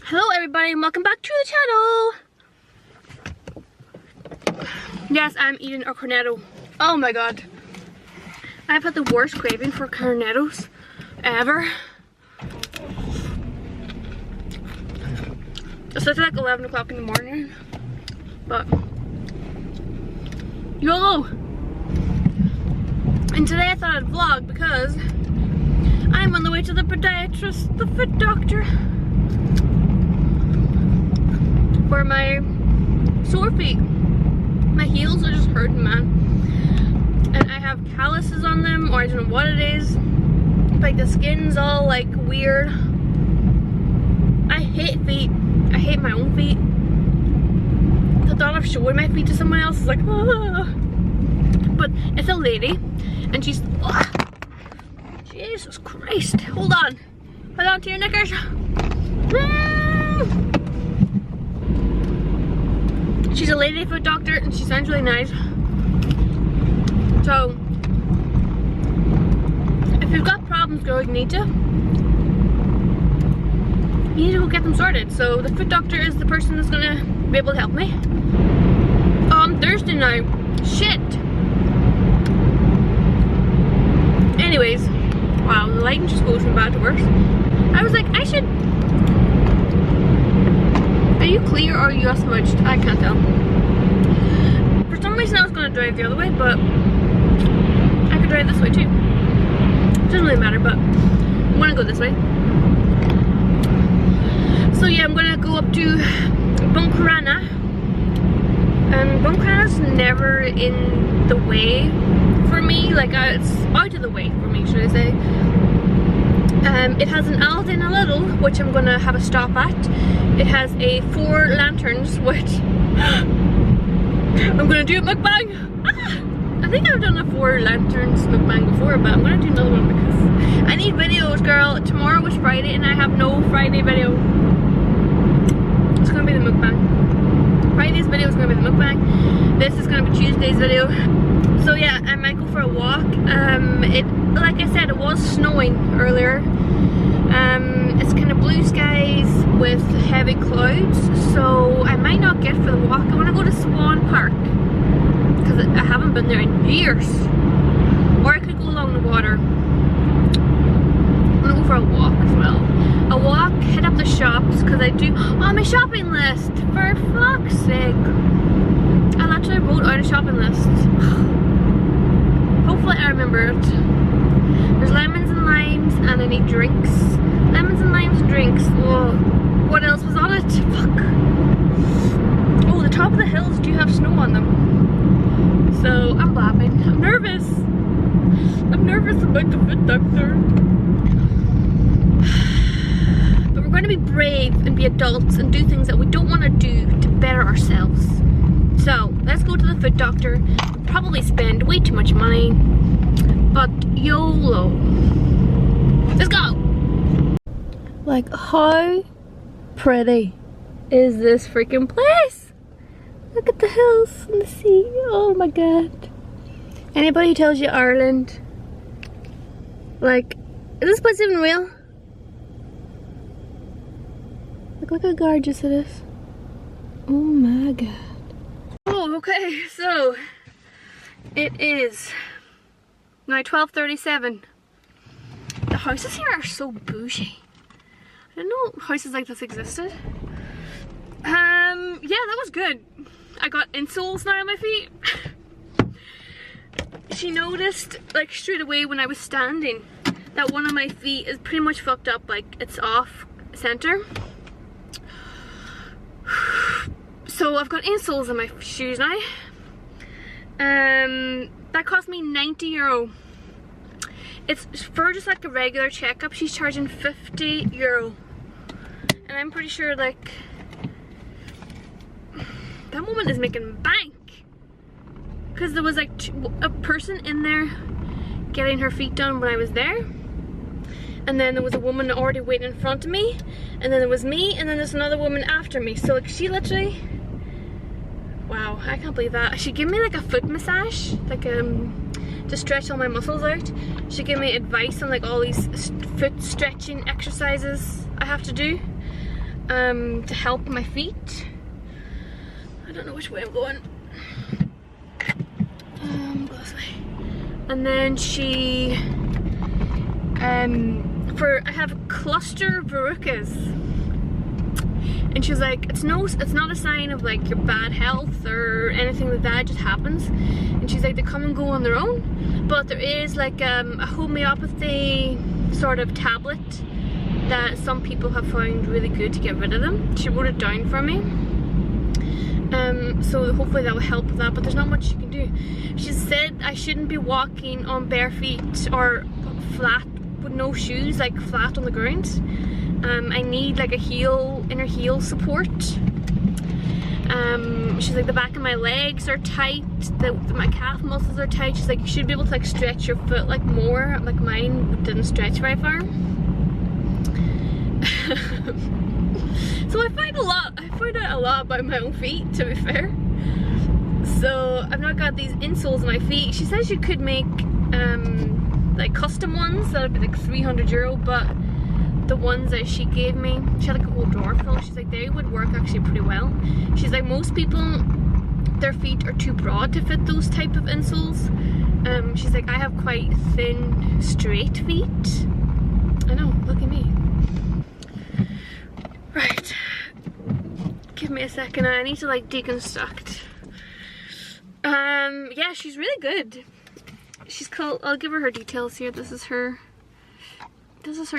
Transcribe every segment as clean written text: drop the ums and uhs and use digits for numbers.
Hello everybody and welcome back to the channel. Yes, I'm eating a cornetto. Oh my god. I've had the worst craving for cornettos ever. It's like 11 o'clock in the morning. But YOLO! And today I thought I'd vlog because I'm on the way to the podiatrist, the foot doctor, for my sore feet. My heels are just hurting, man. And I have calluses on them, or I don't know what it is. Like the skin's all like weird. I hate feet. I hate my own feet. The thought of showing my feet to someone else is like, ah. But it's a lady, and she's, ah. Jesus Christ. Hold on. Hold on to your knickers. She's a lady foot doctor and she sounds really nice. So, if you've got problems, girl, you need to go get them sorted. So the foot doctor is the person that's gonna be able to help me. Thursday now. Shit. Anyways, wow, the lighting just goes from bad to worse. I was like, I should. Are you clear or are you smudged? I can't tell. For some reason I was going to drive the other way, but I could drive this way too. It doesn't really matter, but I'm going to go this way. So yeah, I'm going to go up to Buncrana. And Buncrana's never in the way for me. Like, it's out of the way for me, should I say. It has an Aldi and a Lidil, which I'm going to have a stop at. It has a 4 lanterns, which I'm going to do a mukbang. Ah! I think I've done a 4 lanterns mukbang before, but I'm going to do another one because I need videos, girl. Tomorrow was Friday and I have no Friday video. It's going to be the mukbang. Friday's video is going to be the mukbang. This is going to be Tuesday's video. So yeah, I might go for a walk. Like I said, it was snowing earlier. It's kind of blue skies with heavy clouds, so I might not get for the walk. I want to go to Swan Park because I haven't been there in years. Or I could go along the water. I'm going to go for a walk as well. A walk, hit up the shops because I do. Oh, my shopping list! For fuck's sake! I actually wrote out a shopping list. Hopefully I remember it. There's lemons and limes and I need drinks. Lemons and limes and drinks. Whoa. What else was on it? Fuck. Oh, the top of the hills do have snow on them. So I'm blabbing. I'm nervous. I'm nervous about the foot doctor. But we're going to be brave and be adults and do things that we don't want to do to better ourselves. So let's go to the foot doctor. We'll probably spend way too much money, but YOLO. Let's go. Like, how pretty is this freaking place? Look at the hills and the sea. Oh my god. Anybody who tells you Ireland, like, is this place even real? Look how gorgeous it is. Oh my god. Oh, okay, so it is now 12:37. The houses here are so bougie. I didn't know houses like this existed. Yeah, that was good. I got insoles now on my feet. She noticed, like, straight away when I was standing that one of my feet is pretty much fucked up, like it's off center. So I've got insoles in my shoes now. That cost me €90. It's for just like a regular checkup. She's charging €50, and I'm pretty sure like that woman is making bank because there was like a person in there getting her feet done when I was there, and then there was a woman already waiting in front of me, and then there was me, and then there's another woman after me. So like she literally. Wow, I can't believe that. She gave me like a foot massage, like to stretch all my muscles out. She gave me advice on like all these foot stretching exercises I have to do. to help my feet. I don't know which way I'm going. Go this way. And then she, I have cluster verrucas, and she was like, it's not a sign of like your bad health or anything like that. It just happens. And she's like, they come and go on their own, but there is like a homeopathy sort of tablet that some people have found really good to get rid of them. She wrote it down for me. So hopefully that will help with that, but there's not much she can do. She said I shouldn't be walking on bare feet or flat with no shoes, like flat on the ground. I need like a inner heel support. She's like, the back of my legs are tight, my calf muscles are tight. She's like, you should be able to like stretch your foot like more, like mine didn't stretch very far. So I find out a lot about my own feet, to be fair. So I've not got these insoles on my feet. She says you could make like custom ones that would be like €300, but the ones that she gave me, she had like a whole drawer full. She's like, they would work actually pretty well. She's like, most people, their feet are too broad to fit those type of insoles. She's like, I have quite thin, straight feet. I know, look at me. Right, give me a second, I need to like deconstruct. Yeah, she's really good. She's called, I'll give her details here. This is her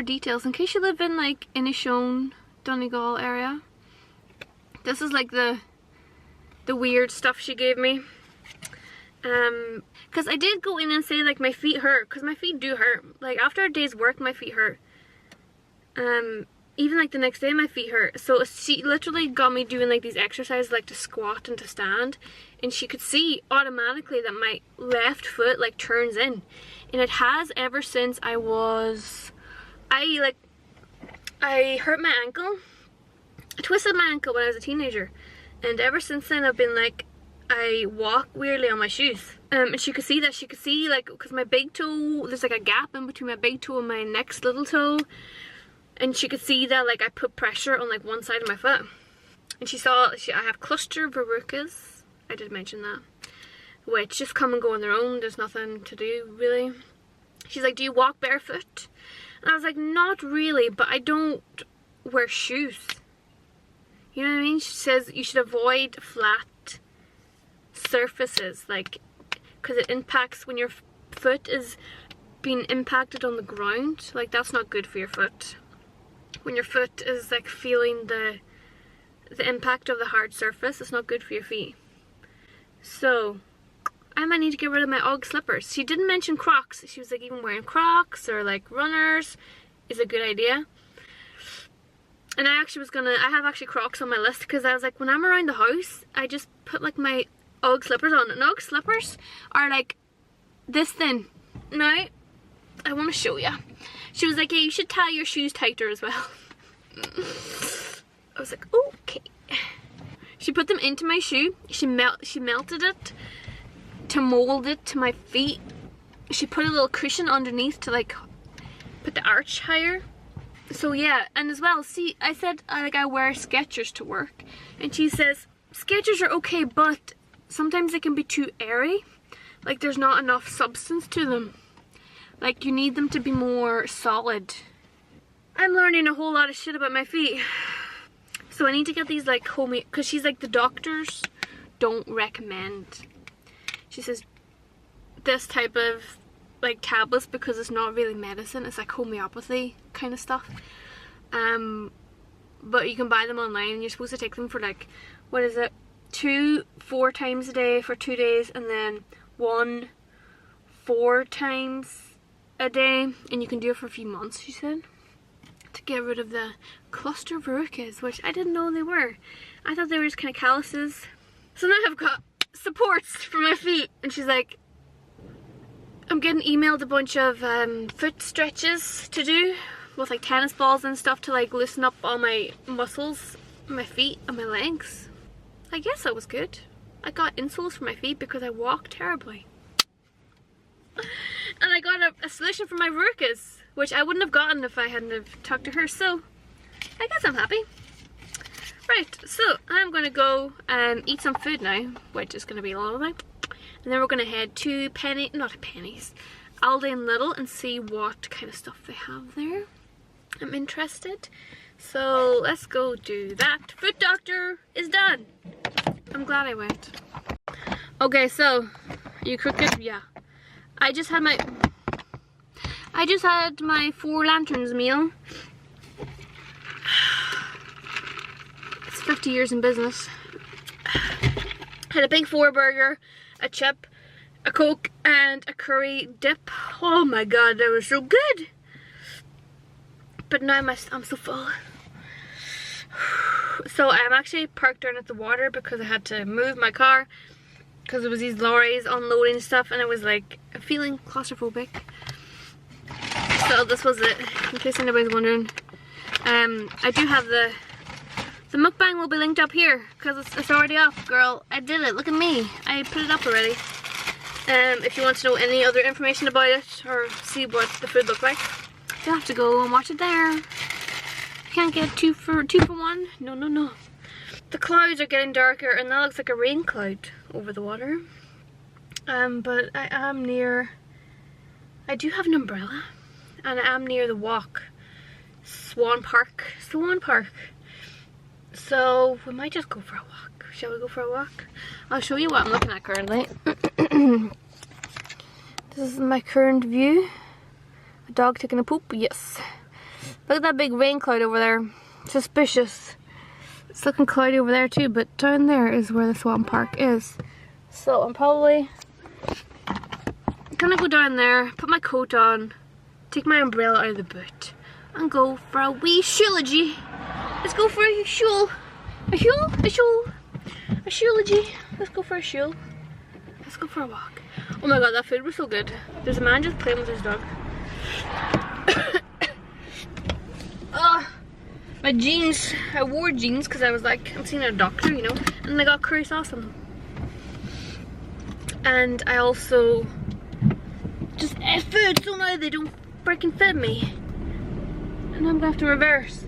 details in case you live in like Inishowen, Donegal area. This is like the weird stuff she gave me. Because I did go in and say like my feet hurt, because my feet do hurt. Like after a day's work my feet hurt. Even like the next day my feet hurt. So she literally got me doing like these exercises like to squat and to stand, and she could see automatically that my left foot like turns in, and it has ever since I hurt my ankle. I twisted my ankle when I was a teenager, and ever since then I've been like, I walk weirdly on my shoes. And she could see that. She could see like, because my big toe, there's like a gap in between my big toe and my next little toe. And she could see that like I put pressure on like one side of my foot. And she saw I have cluster verrucas. I did mention that. Which just come and go on their own. There's nothing to do really. She's like, do you walk barefoot? And I was like, not really, but I don't wear shoes. You know what I mean? She says you should avoid flat surfaces, like, because it impacts when your foot is being impacted on the ground. Like, that's not good for your foot. When your foot is like feeling the impact of the hard surface, it's not good for your feet. So I might need to get rid of my Ugg slippers. She didn't mention Crocs. She was like, even wearing Crocs or like runners is a good idea. And I have actually Crocs on my list, because I was like, when I'm around the house, I just put like my Ugg slippers on. And Ugg slippers are like this thin. Now, I want to show you. She was like, yeah, you should tie your shoes tighter as well. I was like, okay. She put them into my shoe. She melted it to mold it to my feet. She put a little cushion underneath to like put the arch higher. So yeah, and as well, see, I said I wear Skechers to work, and she says Skechers are okay, but sometimes they can be too airy. Like there's not enough substance to them. Like you need them to be more solid. I'm learning a whole lot of shit about my feet. So I need to get these like homey, because she's like, the doctors don't recommend. She says this type of like tablets, because it's not really medicine, it's like homeopathy kind of stuff. But you can buy them online, and you're supposed to take them for like, what is it, 4 times a day for 2 days, and then 1 4 times a day, and you can do it for a few months, she said, to get rid of the cluster verrucas, which I didn't know they were. I thought they were just kind of calluses. So now I've got supports for my feet, and she's like, I'm getting emailed a bunch of foot stretches to do with like tennis balls and stuff to like loosen up all my muscles, my feet and my legs. I guess that was good. I got insoles for my feet because I walk terribly. And I got a solution for my verrucas, which I wouldn't have gotten if I hadn't have talked to her, so I guess I'm happy. Right, so I'm gonna go eat some food now, which is gonna be a little bit. And then we're gonna head to Aldi and Lidl and see what kind of stuff they have there. I'm interested. So let's go do that. Food doctor is done. I'm glad I went. Okay, so are you crooked? Yeah. I just had my 4 lanterns meal. It's 50 years in business. Had a big 4 burger, a chip, a Coke, and a curry dip. Oh my god, that was so good. But now I'm so full. So I'm actually parked down at the water because I had to move my car because there was these lorries unloading stuff and I was like feeling claustrophobic. So this was it, in case anybody's wondering. I do have the mukbang will be linked up here because it's already up, girl. I did it, look at me. I put it up already. If you want to know any other information about it or see what the food looked like, you'll have to go and watch it there. You can't get two for one. No, no, no. The clouds are getting darker and that looks like a rain cloud over the water. But I am near, I do have an umbrella and I am near the walk. Swan Park. So we might just go for a walk. Shall we go for a walk? I'll show you what I'm looking at currently. This is my current view. A dog taking a poop, yes. Look at that big rain cloud over there. Suspicious. It's looking cloudy over there too, but down there is where the Swan Park is. So I'm probably gonna go down there, put my coat on, take my umbrella out of the boot, and go for a wee shoology. Let's go for a shul. A shoology. Let's go for a shul. Let's go for a walk. Oh my god, that food was so good. There's a man just playing with his dog. My jeans, I wore jeans because I was like, I'm seeing a doctor, you know, and I got curry sauce on them. And I also just ate food, so now they don't freaking fit me. And I'm gonna have to reverse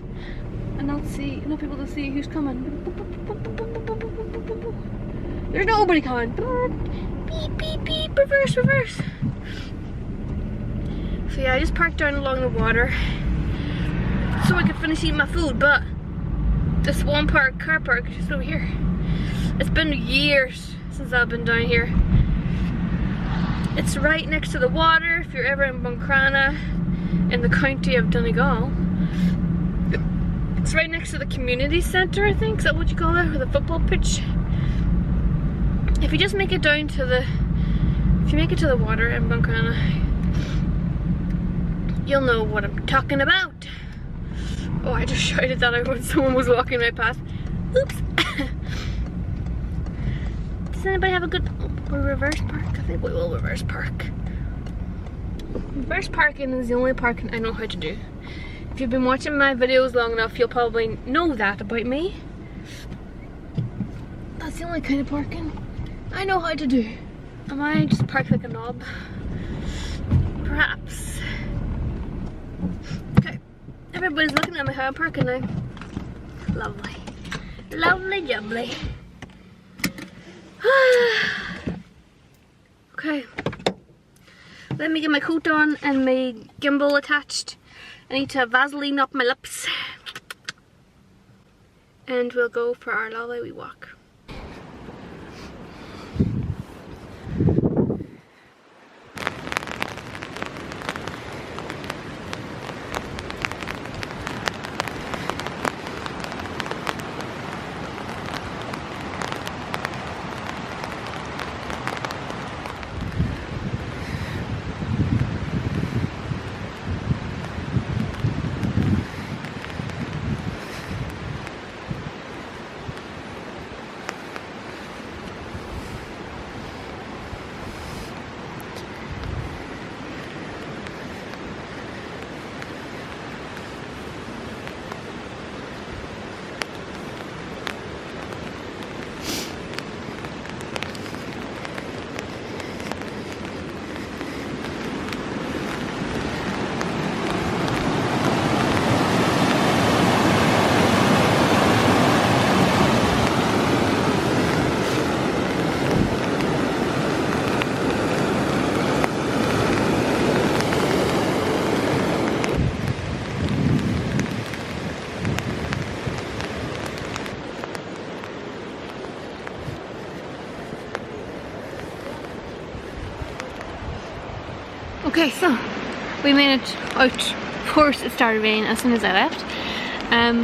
and not be able to see who's coming. There's nobody coming. Beep, beep, beep, reverse, reverse. So yeah, I just parked down along the water so I could finish eating my food, but the Swan Park car park is just over here. It's been years since I've been down here. It's right next to the water if you're ever in Buncrana in the county of Donegal. It's right next to the community centre, I think. Is that what you call it? Or the football pitch? If you just make it down to the, if you make it to the water in Buncrana, you'll know what I'm talking about. Oh, I just shouted that out when someone was walking right past. Oops. Does anybody have a good reverse park? I think we will reverse park. Reverse parking is the only parking I know how to do. If you've been watching my videos long enough, you'll probably know that about me. That's the only kind of parking I know how to do. Am I just parked like a knob? Perhaps. Okay. Everybody's looking at me how I'm parking now. Lovely. Lovely jubbly. Okay. Let me get my coat on and my gimbal attached. I need to have Vaseline up my lips. And we'll go for our lovely wee walk. Okay, so we made it out. Of course it started raining as soon as I left.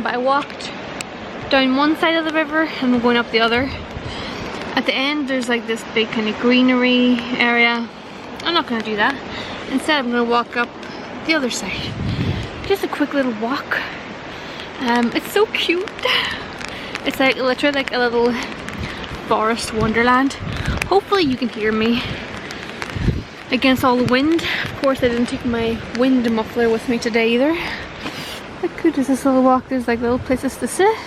But I walked down one side of the river and I'm going up the other. At the end there's like this big kind of greenery area. I'm not going to do that. Instead I'm going to walk up the other side. Just a quick little walk. It's so cute. It's like literally like a little forest wonderland. Hopefully you can hear me against all the wind. Of course I didn't take my wind muffler with me today either. How good is this little walk? There's like little places to sit.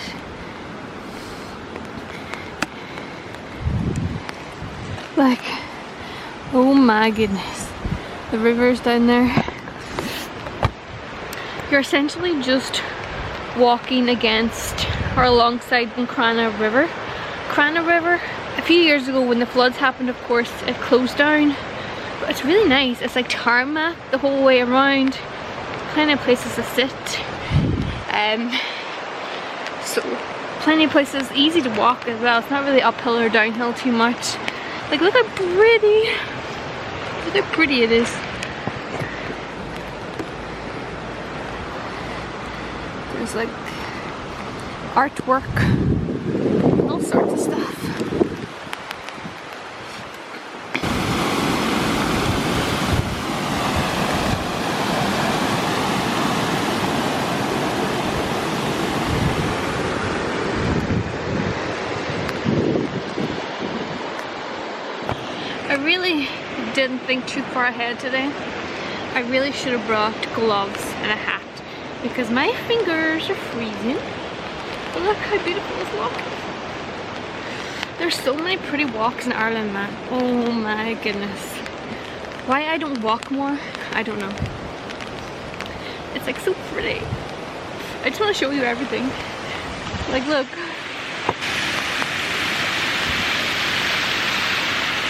Like, oh my goodness. The river's down there. You're essentially just walking against or alongside Buncrana River. Buncrana River, a few years ago when the floods happened, of course, it closed down. But it's really nice. It's like tarmac the whole way around. Plenty of places to sit. So plenty of places, easy to walk as well. It's not really uphill or downhill too much. Like, look how pretty. Look how pretty it is. There's like artwork, all sorts of stuff. I really didn't think too far ahead today. I really should have brought gloves and a hat because my fingers are freezing. But look how beautiful this walk is. There's so many pretty walks in Ireland, man. Oh my goodness. Why I don't walk more, I don't know. It's like so pretty. I just want to show you everything. Like, look.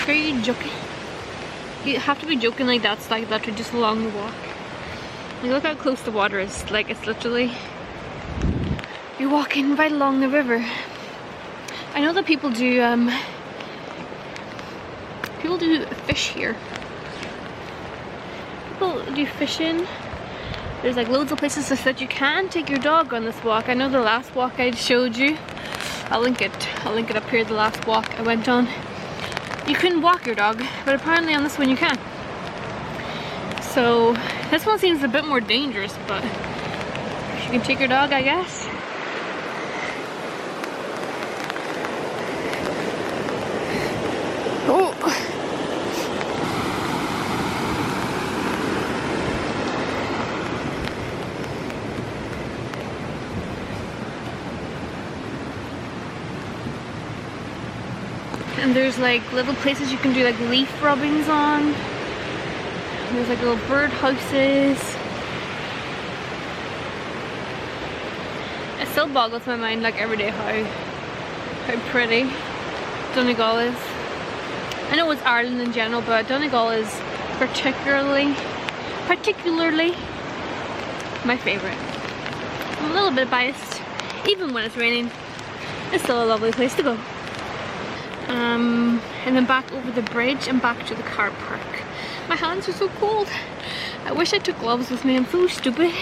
Are you joking? You have to be joking like that's like literally just along the walk. Like, look how close the water is. Like, it's literally, you're walking right along the river. I know that people do fish here. People do fishing. There's like loads of places to sit. You can take your dog on this walk. I know the last walk I showed you. I'll link it up here, the last walk I went on. You couldn't walk your dog, but apparently on this one you can. So this one seems a bit more dangerous, but you can take your dog, I guess. Oh. And there's like little places you can do like leaf rubbings on. There's like little bird houses. It still boggles my mind like every day how pretty Donegal is. I know it's Ireland in general, but Donegal is particularly my favorite. I'm a little bit biased. Even when it's raining, it's still a lovely place to go. And then back over the bridge and back to the car park. My hands are so cold. I wish I took gloves with me. I'm so stupid.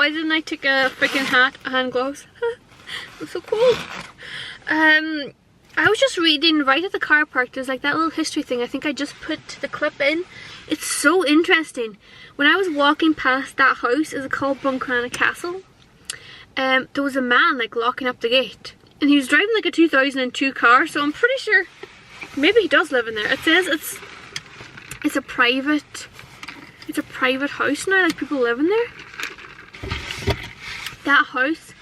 why didn't I take a freaking hat and gloves? I'm so cold. I was just reading right at the car park. There's like that little history thing. I think I just put the clip in. It's so interesting. When I was walking past that house, is it called Buncrana Castle? There was a man like locking up the gate, and he was driving like a 2002 car. So I'm pretty sure maybe he does live in there. It says it's a private house now. Like people live in there. That house.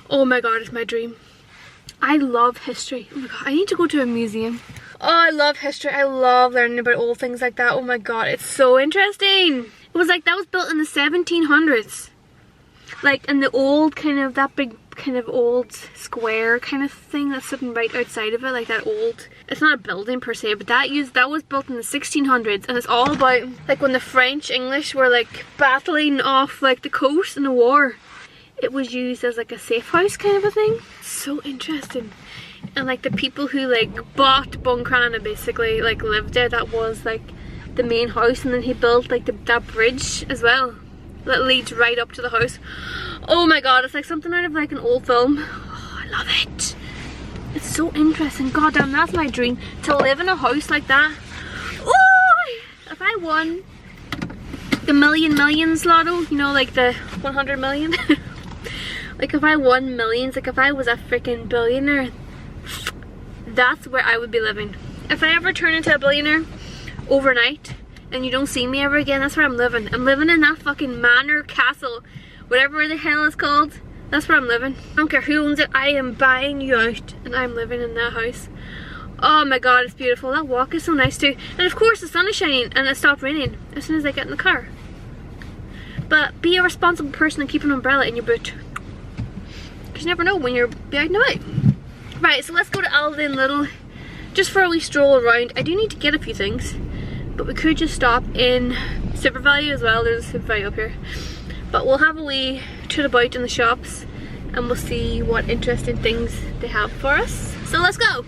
Oh my god, it's my dream. I love history. Oh my god, I need to go to a museum. Oh, I love history. I love learning about old things like that. Oh my god, it's so interesting. It was like that was built in the 1700s. Like in the old kind of, that big kind of old square kind of thing that's sitting right outside of it. Like that old, it's not a building per se, but that was built in the 1600s. And it's all about like when the French, English were like battling off like the coast in the war. It was used as like a safe house kind of a thing. So interesting. And like the people who like bought Buncrana basically like lived there. That was like the main house, and then he built like that bridge as well that leads right up to the house. Oh my god, it's like something out of like an old film. Oh, I love it. It's so interesting. God damn, that's my dream, to live in a house like that. Oh, if I won the millions lotto, you know, like the 100 million. Like if I won millions, like if I was a freaking billionaire, that's where I would be living. If I ever turn into a billionaire overnight and you don't see me ever again, that's where I'm living. I'm living in that fucking manor castle, whatever the hell it's called. That's where I'm living. I don't care who owns it, I am buying you out and I'm living in that house. Oh my god, it's beautiful. That walk is so nice too. And of course the sun is shining and it stopped raining as soon as I get in the car. But be a responsible person and keep an umbrella in your boot, because you never know when you're out and about. Right, so let's go to Aldi and Lidil just for a wee stroll around. I do need to get a few things, but we could just stop in Super Value as well. There's a Super Value up here. But we'll have a wee toot about in the shops and we'll see what interesting things they have for us. So let's go!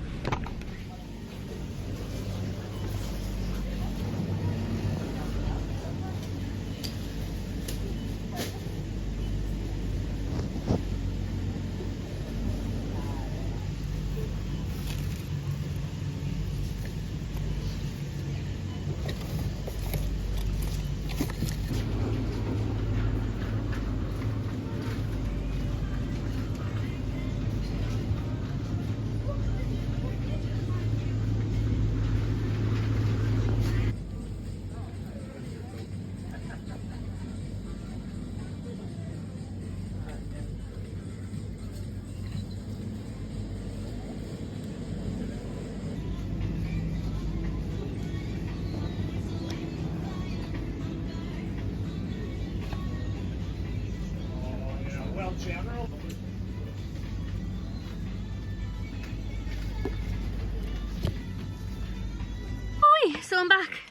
So I'm back.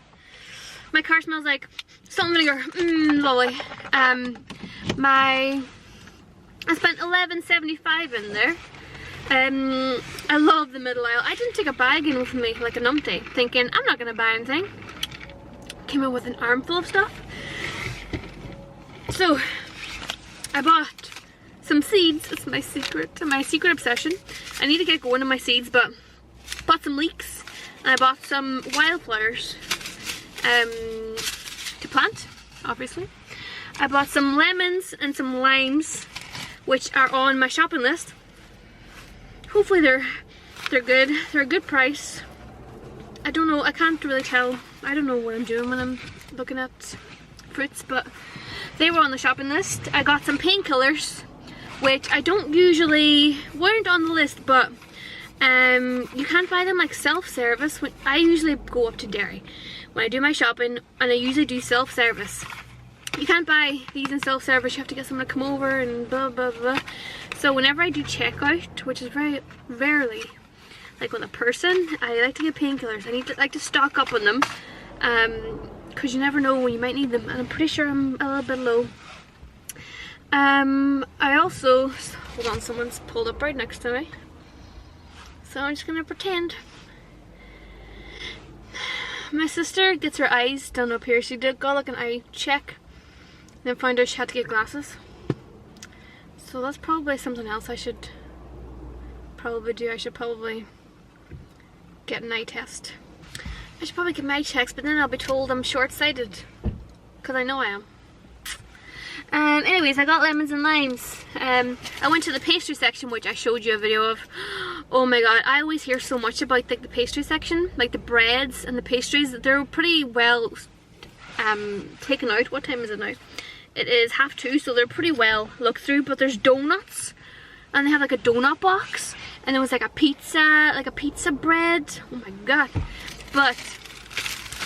My car smells like salt and vinegar. Lovely. I spent $11.75 in there. I love the middle aisle. I didn't take a bag in with me like a numpty, thinking I'm not gonna buy anything. Came in with an armful of stuff. So I bought some seeds. It's my secret obsession. I need to get going on my seeds, but bought some leeks. And I bought some wildflowers to plant, obviously. I bought some lemons and some limes, which are on my shopping list. Hopefully they're good. They're a good price. I don't know, I can't really tell. I don't know what I'm doing when I'm looking at fruits, but they were on the shopping list. I got some painkillers, which I don't usually, weren't on the list, but you can't buy them like self-service. I usually go up to Dairy when I do my shopping, and I usually do self-service. You can't buy these in self-service, you have to get someone to come over and blah blah blah. So whenever I do checkout, which is very rarely, like with a person, I like to get painkillers. I like to stock up on them, because you never know when you might need them, and I'm pretty sure I'm a little bit low. I also, hold on, someone's pulled up right next to me. So I'm just gonna pretend. My sister gets her eyes done up here. She got like an eye check, then found out she had to get glasses. So that's probably something else I should probably do. I should probably get an eye test. I should probably get my eye checks, but then I'll be told I'm short-sighted. Because I know I am. Anyways, I got lemons and limes. I went to the pastry section, which I showed you a video of. Oh my god, I always hear so much about like the pastry section, like the breads and the pastries. They're pretty well taken out. What time is it now? It is 2:30, so they're pretty well looked through. But there's donuts, and they have like a donut box, and there was like a pizza bread. Oh my god! But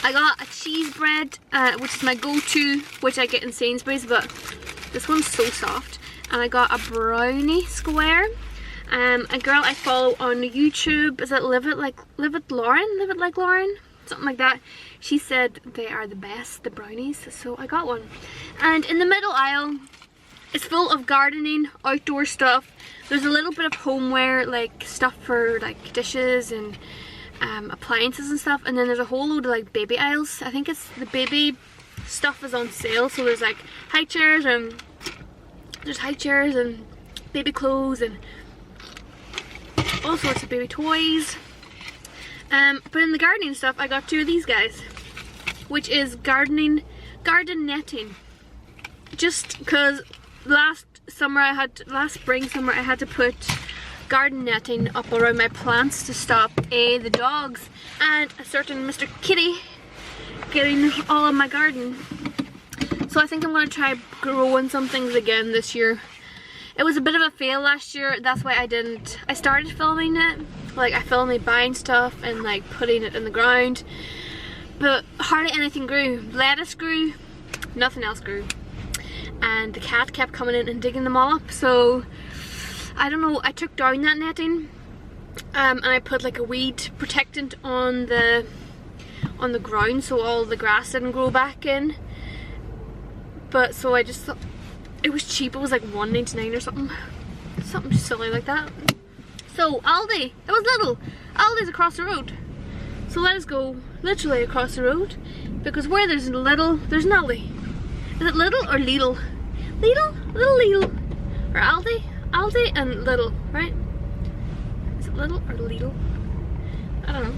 I got a cheese bread, which is my go-to, which I get in Sainsbury's, but this one's so soft. And I got a brownie square. A girl I follow on YouTube, is it Live It Like Lauren? Something like that. She said they are the best, the brownies, so I got one. And in the middle aisle, it's full of gardening, outdoor stuff. There's a little bit of homeware, like stuff for like dishes and appliances and stuff, and then there's a whole load of like baby aisles. I think it's the baby stuff is on sale, so there's like high chairs and baby clothes and all sorts of baby toys. But in the gardening stuff, I got 2 of these guys, which is garden netting. Just because last spring summer I had to put garden netting up around my plants to stop the dogs and a certain Mr. Kitty getting all of my garden. So I think I'm going to try growing some things again this year. It was a bit of a fail last year, that's why I started filming it. Like I filmed me buying stuff and like putting it in the ground, but hardly anything grew. Lettuce grew, nothing else grew. And the cat kept coming in and digging them all up, so I don't know, I took down that netting and I put like a weed protectant on the ground so all the grass didn't grow back in. But so I just thought it was cheap, it was like $1.99 or something silly like that. So Aldi, it was Lidl. Aldi's across the road, so let us go literally across the road, because where there's a Lidl, there's an Aldi. Is it Lidl or Lidl? Lidl or Aldi? Aldi and Lidl, right? Is it Lidl or Lidl? I don't know.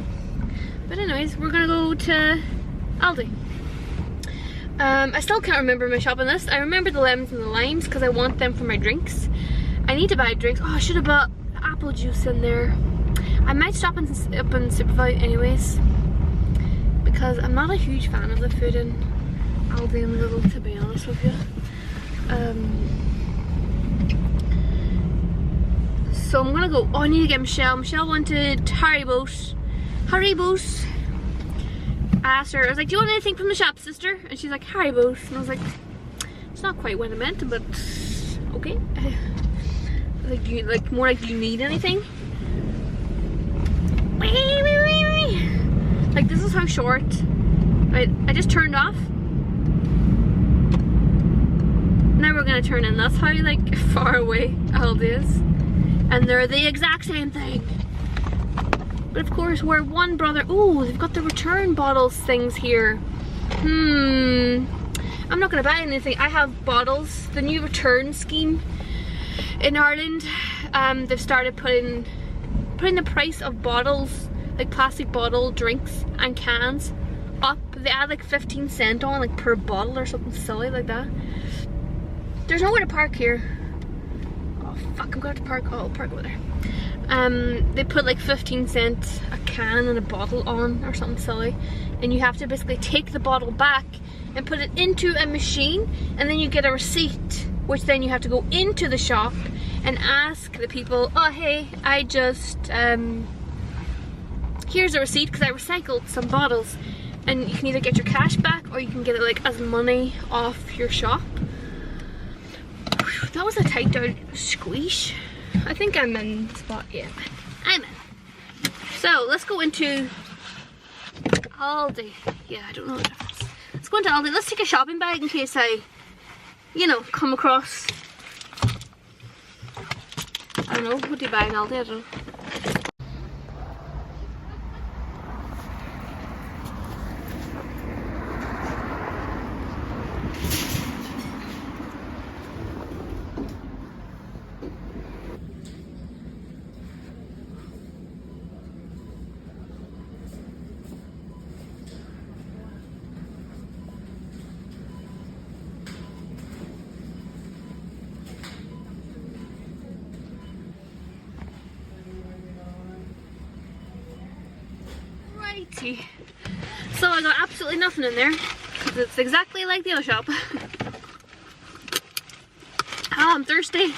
But anyways, we're gonna go to Aldi. I still can't remember my shopping list. I remember the lemons and the limes because I want them for my drinks. I need to buy drinks. Oh, I should have bought apple juice in there. I might stop up in Supervalue anyways, because I'm not a huge fan of the food in Aldi and Lidl, to be honest with you. So I'm gonna go. Oh, I need to get Michelle. Michelle wanted Haribos. I asked her, I was like, do you want anything from the shop, sister? And she's like, Haribos. And I was like, it's not quite what I meant, but okay. Like, do you need anything? Like, this is how short. Right, I just turned off. Now we're gonna turn in. That's how like far away Aldi is. And they're the exact same thing. But of course, we're one brother. Oh, they've got the return bottles things here. I'm not gonna buy anything. I have bottles. The new return scheme in Ireland, they've started putting the price of bottles, like plastic bottle drinks and cans, up. They add like 15 cents on, like per bottle or something silly like that. There's nowhere to park here. Oh fuck, I'm going to park. Oh, I'll park over there. They put like 15 cents a can and a bottle on or something silly, and you have to basically take the bottle back and put it into a machine, and then you get a receipt, which then you have to go into the shop and ask the people, oh hey, I just here's a receipt because I recycled some bottles. And you can either get your cash back or you can get it like as money off your shop. Whew, that was a tight down squeeze. I think I'm in the spot. Yeah, I'm in. So let's go into Aldi. Yeah, I don't know the difference. Let's go into Aldi. Let's take a shopping bag in case I, you know, come across. I don't know. What do you buy in Aldi? I don't know. Etsy. So I got absolutely nothing in there, because it's exactly like the other shop. Oh, I'm thirsty.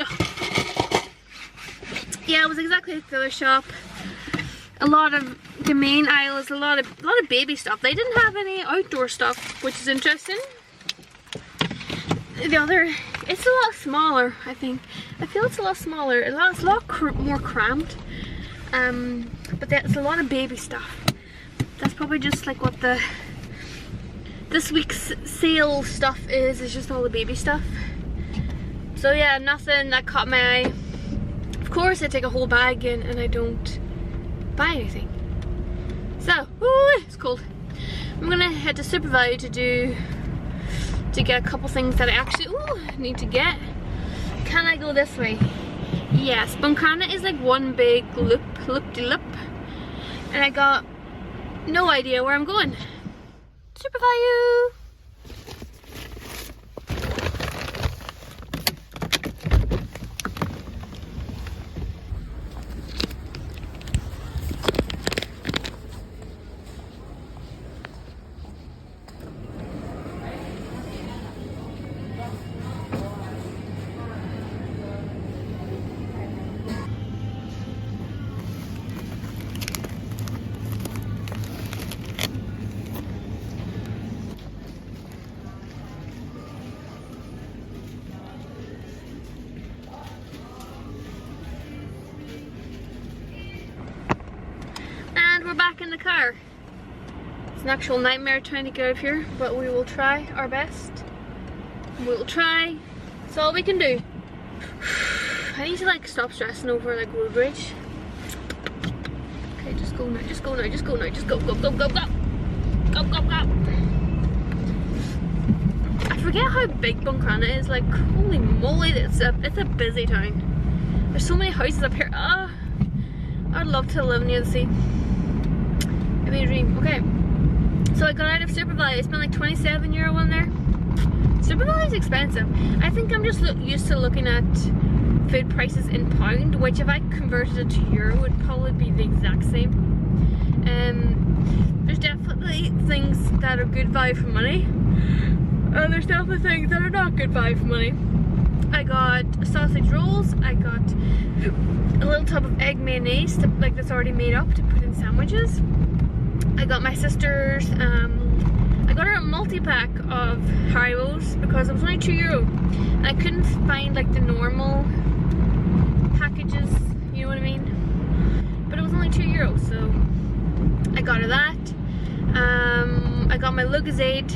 Ugh. Yeah, it was exactly like the other shop. A lot of the main aisle is a lot of baby stuff. They didn't have any outdoor stuff, which is interesting. The other, it's a lot smaller, I think. I feel it's a lot smaller. It's a lot more cramped. But there's a lot of baby stuff. That's probably just like what this week's sale stuff is just all the baby stuff. So yeah, nothing that caught my eye. Of course I take a whole bag in and I don't buy anything. So, it's cold. I'm gonna head to Super Value to get a couple things that I actually need to get. Can I go this way? Yes, Buncrana is like one big loop-de-loop, and I got no idea where I'm going. Super Value! We're back in the car. It's an actual nightmare trying to get out of here, but we will try our best. We'll try. It's all we can do. I need to like stop stressing over like road rage. Okay, just go now, just go now, just go now, just go, go, go, go, go. Go, go, go. I forget how big Buncrana is, like holy moly, it's a busy town. There's so many houses up here. I'd love to live near the sea. It'd be a dream. Okay, so I got out of Super Value. I spent like €27 in there. Super Value is expensive. I think I'm just used to looking at food prices in pound, which if I converted it to euro would probably be the exact same. There's definitely things that are good value for money, and there's definitely things that are not good value for money. I got sausage rolls. I got a little tub of egg mayonnaise that's already made up to put in sandwiches. I got my sister's, I got her a multi-pack of Haribos because it was only €2. And I couldn't find like the normal packages, you know what I mean? But it was only €2, so I got her that. I got my Lucozade.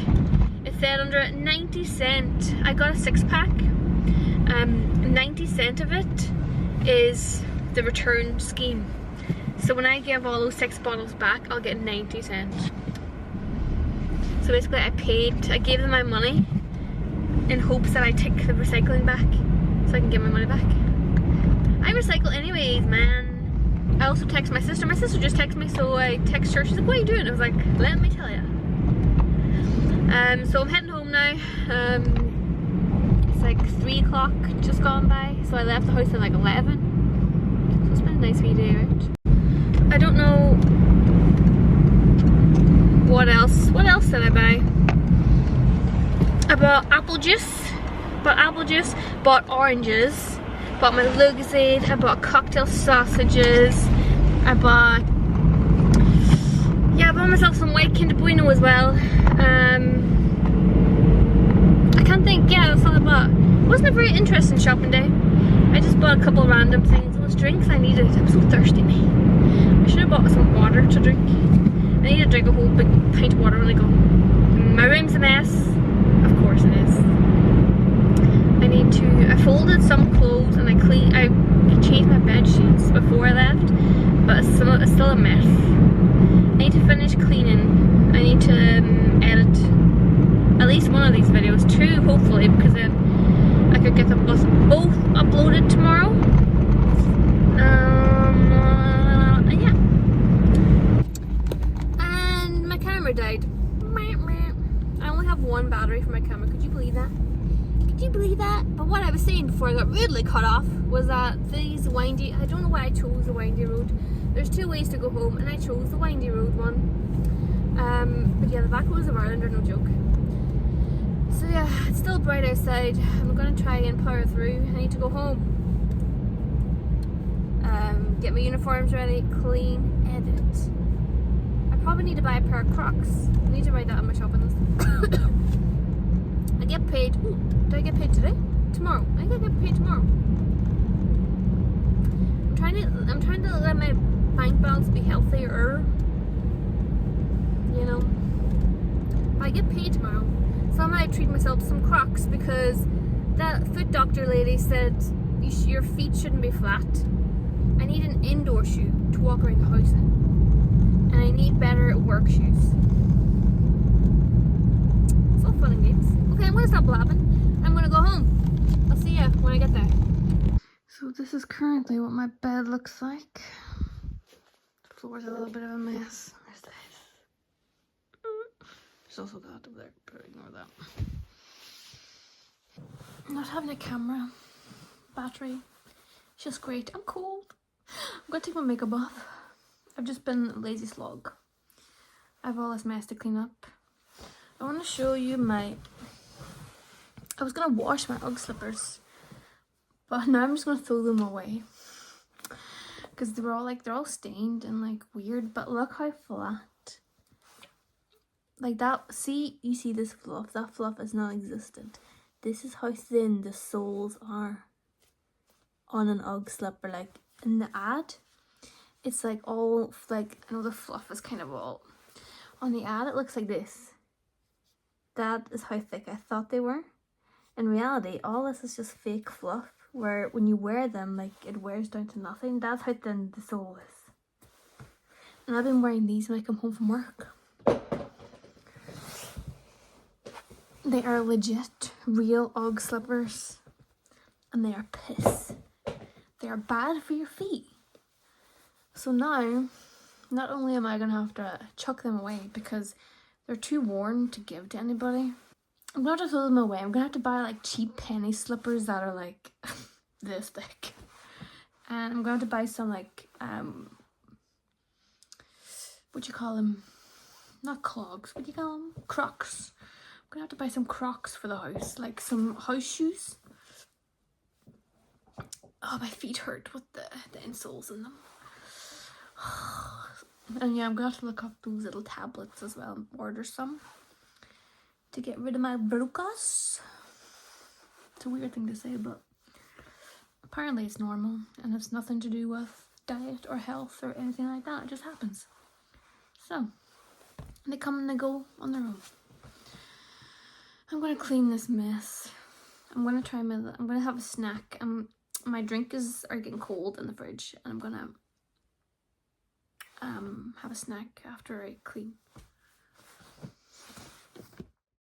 It said under it 90 cent. I got a 6-pack. 90 cent of it is the return scheme. So when I give all those 6 bottles back, I'll get 90 cents. So basically I gave them my money in hopes that I take the recycling back so I can get my money back. I recycle anyways, man. I also text my sister. My sister just texted me, so I text her. She's like, what are you doing? I was like, let me tell you. So I'm heading home now. It's like 3 o'clock just gone by. So I left the house at like 11. So it's been a nice wee day out. I don't know what else did I buy? I bought apple juice, bought oranges, bought my Lucozade, I bought cocktail sausages, I bought myself some white Kinder Bueno as well. I can't think, yeah, that's all I bought. It wasn't a very interesting shopping day. I just bought a couple of random things. It was drinks I needed. I'm so thirsty. I should have bought some water to drink. I need to drink a whole big pint of water when I go. My room's a mess. Of course it is. I folded some clothes and I changed my bed sheets before I left, but it's still a mess. I need to finish cleaning. I need to edit at least one of these videos, 2 hopefully, because then I could get them both uploaded tomorrow. Yeah. And my camera died. I only have 1 battery for my camera. Could you believe that? Could you believe that? But what I was saying before I got rudely cut off was that these windy, I don't know why I chose the windy road, there's two ways to go home, and I chose the windy road one. But yeah, the back roads of Ireland are no joke. So yeah, it's still bright outside. I'm gonna try and power through. I need to go home. Get my uniforms ready, clean, edit. I probably need to buy a pair of Crocs. I need to write that on my shopping list. I get paid. Ooh, do I get paid today? Tomorrow. I think I get paid tomorrow. I'm trying to let my bank balance be healthier. You know. But I get paid tomorrow. So I might treat myself to some Crocs because that foot doctor lady said your feet shouldn't be flat. I need an indoor shoe to walk around the house in. And I need better work shoes. It's all fun and games. Okay, I'm gonna stop blabbing. I'm gonna go home. I'll see ya when I get there. So this is currently what my bed looks like. The floor's a little bit of a mess. Where's this? There's also that over there, but ignore that. I'm not having a camera. Battery. It's just great. I'm cold. I'm gonna take my makeup off. I've just been a lazy slog. I have all this mess to clean up. I want to show you I was gonna wash my Ugg slippers, but now I'm just gonna throw them away because they're all stained and like weird. But look how flat. Like that. See, you see this fluff? That fluff is non-existent. This is how thin the soles are on an Ugg slipper. Like in the ad, it's like all like, I know the fluff is kind of all on the ad. It looks like this. That is how thick I thought they were. In reality, all this is just fake fluff, where when you wear them, like it wears down to nothing. That's how thin the sole is. And I've been wearing these when I come home from work. They are legit, real Ugg slippers. And they are piss. They are bad for your feet. So now, not only am I going to have to chuck them away because they're too worn to give to anybody, I'm going to have to throw them away. I'm going to have to buy like cheap penny slippers that are like this thick. And I'm going to have to buy some like, what you call them? Not clogs, what do you call them? Crocs. I'm going to have to buy some Crocs for the house, like some house shoes. Oh, my feet hurt with the insoles in them. And yeah, I'm going to have to look up those little tablets as well and order some to get rid of my brucus. It's a weird thing to say, but apparently it's normal and it's nothing to do with diet or health or anything like that. It just happens. So, they come and they go on their own. I'm going to clean this mess. I'm going to have a snack. My drink are getting cold in the fridge, and I'm going to have a snack after I clean.